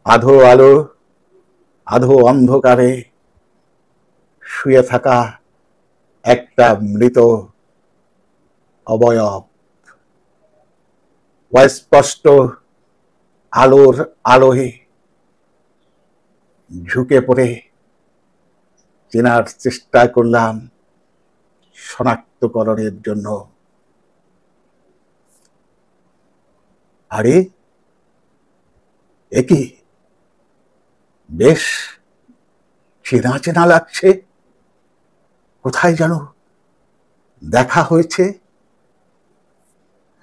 আধো আলো আধো অন্ধকারে শুয়ে থাকা একটা মৃত অবয়ব, অস্পষ্ট আলোর আলোয় ঝুঁকে পড়ে চেনার চেষ্টা করলাম শনাক্তকরণের জন্য। আরে একই বেশ চেনা চেনা লাগছে, কোথায় যেন দেখা হয়েছে।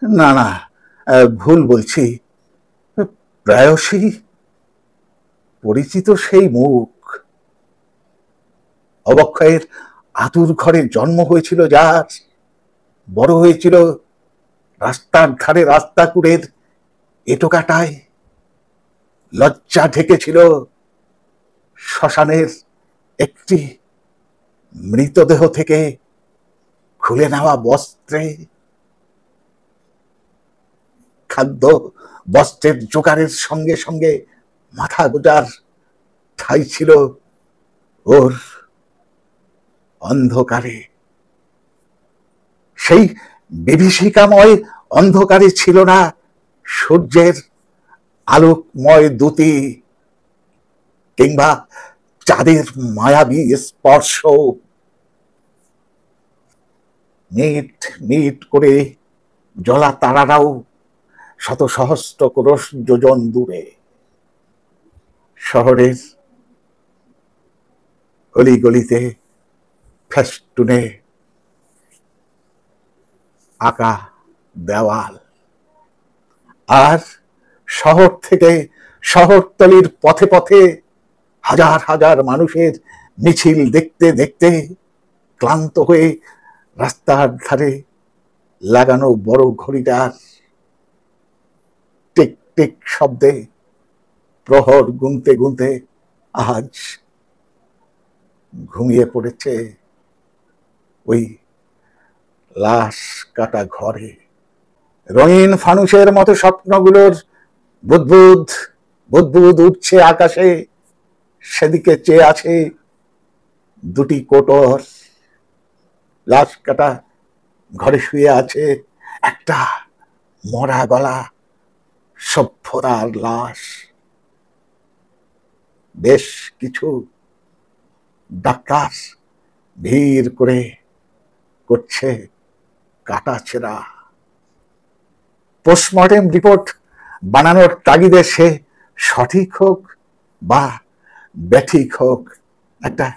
না না, ভুল বলছি, প্রায়শই পরিচিত সেই মুখ। অবক্ষয়ের আতুর ঘরে জন্ম হয়েছিল যার, বড় হয়েছিল রাস্তার ধারে রাস্তাকুড়ের এটোকাটায়, লজ্জা ঢেকেছিল শ্মশানের একটি মৃতদেহ থেকে খুলে নেওয়া বস্ত্রে। খাদ্য বস্ত্রের জোগাড়ের সঙ্গে সঙ্গে মাথা গোজার ঠাঁই ছিল ওর অন্ধকারে। সেই বিভীষিকাময় অন্ধকারে ছিল না সূর্যের আলোকময় দ্যুতি কিংবা চাঁদের মায়াবী স্পর্শ। মিট মিট করে জ্বলা তারারাও শত সহস্র ক্রোশ যোজন দূরে। শহরের অলিগলিতে ফেস্টুনে আঁকা দেওয়াল, আর শহর থেকে শহরতলির পথে পথে হাজার হাজার মানুষের মিছিল দেখতে দেখতে ক্লান্ত হয়ে রাস্তার ধারে লাগানো বড় ঘড়িটার টিক টিক শব্দে প্রহর গুনতে গুনতে আজ ঘুমিয়ে পড়েছে ওই লাশ কাটা ঘরে। রঙিন ফানুসের মতো স্বপ্নগুলোর বুদবুদ বুদবুদ উঠছে আকাশে। সেদিকে চেয়ে আছে দুটি কোটর। লাশ কাটা ঘরে শুয়ে আছে একটা মরা গলা সভ্যতার লাশ। বেশ কিছু ডাক্তার ভিড় করে করছে কাটাছেঁড়া। পোস্টমর্টেম রিপোর্ট বানানোর তাগিদে সে সঠিক হোক বা ব্যাঠিক হোক একটা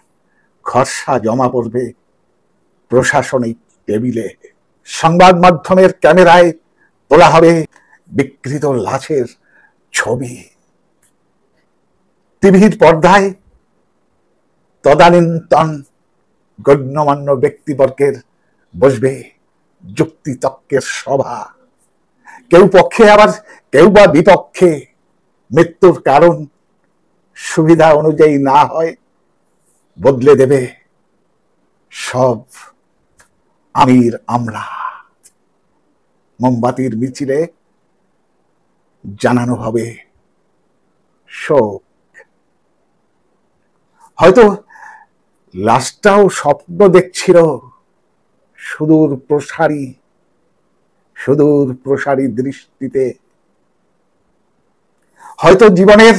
খরচা জমা পড়বে প্রশাসনিক টেবিলে। সংবাদ মাধ্যমের ক্যামেরায় তোলা হবে বিকৃত লাশের ছবি। টিভির পর্দায় তদানীন্তন গণ্যমান্য ব্যক্তিবর্গের বসবে যুক্তিতর্কের সভা। কেউ পক্ষে আবার কেউ বা বিপক্ষে। মৃত্যুর কারণ সুবিধা অনুযায়ী না হয় বদলে দেবে সব আমির আমলা। মোমবাতির মিছিলে জানানো হবে শোক। হয়তো লাশটাও স্বপ্ন দেখছিল সুদূর প্রসারী দৃষ্টিতে। হয়তো জীবনের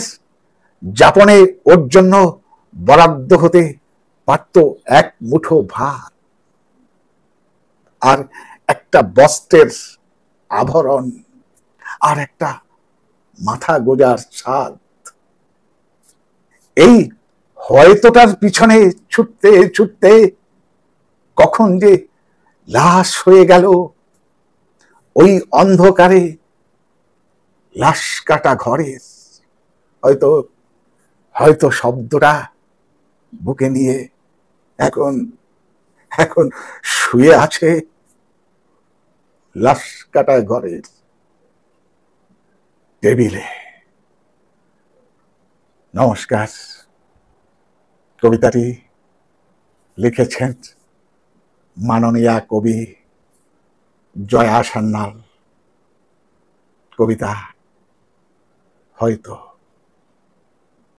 যাপনে ওর জন্য বরাদ্দ হতে পারত এক মুঠো ভাত আর একটা বস্ত্রের আভরণ আর একটা মাথা গোজার ছাদ। এই হয়তোটার পিছনে ছুটতে ছুটতে কখন যে লাশ হয়ে গেল ওই অন্ধকারে লাশ কাটা ঘরে। হয়তো হয়তো শব্দটা বুকে নিয়ে এখন এখন শুয়ে আছে লাশ কাটা ঘরের টেবিলে। নমস্কার। কবিতাটি লিখেছেন মাননীয়া কবি জয়া সান্যাল। কবিতা হয়তো।